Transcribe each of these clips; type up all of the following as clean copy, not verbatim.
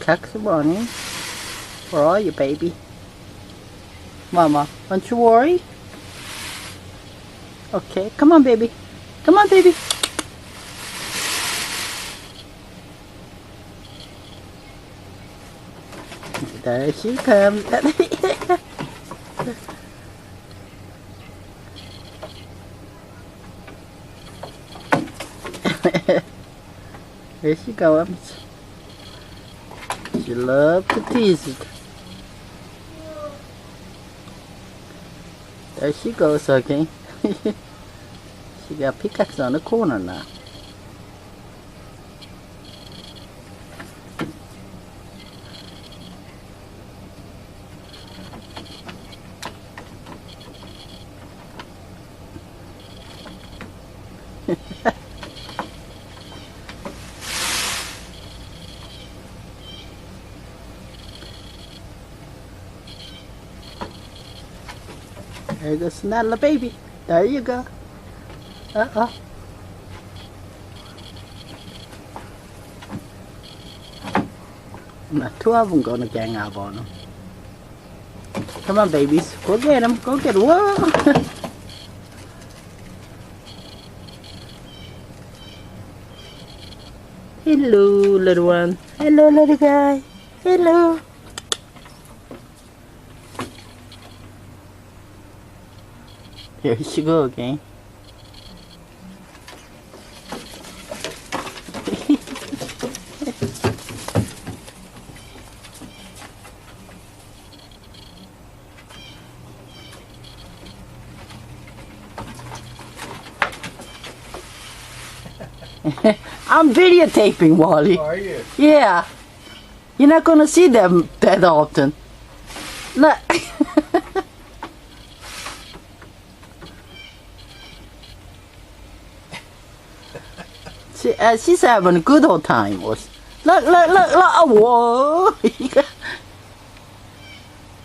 peacocks are running. Where are you, baby? Mama, don't you worry. Okay, come on, baby. Come on, baby. There she comes. Here she comes. She loves to tease it. There she goes again. She got peacocks on the corner now. There goes Snadler baby. There you go. Now two of them gonna gang up on them. Come on, babies. Go get them. Go get them. Whoa! Hello, little one. Hello, little guy. Hello. Here she go again. I'm videotaping, Wally. Are you? Yeah. You're not gonna see them that often. Look. She's having a good old time. Look, whoa!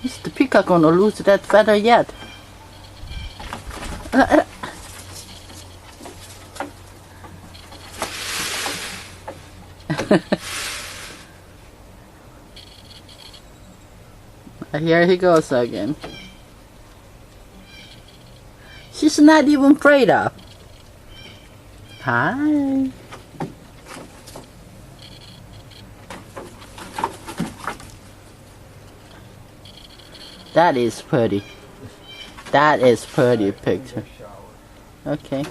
Is the peacock gonna lose that feather yet? Here he goes again. She's not even afraid of. Hi. That is pretty. That is pretty picture. Okay.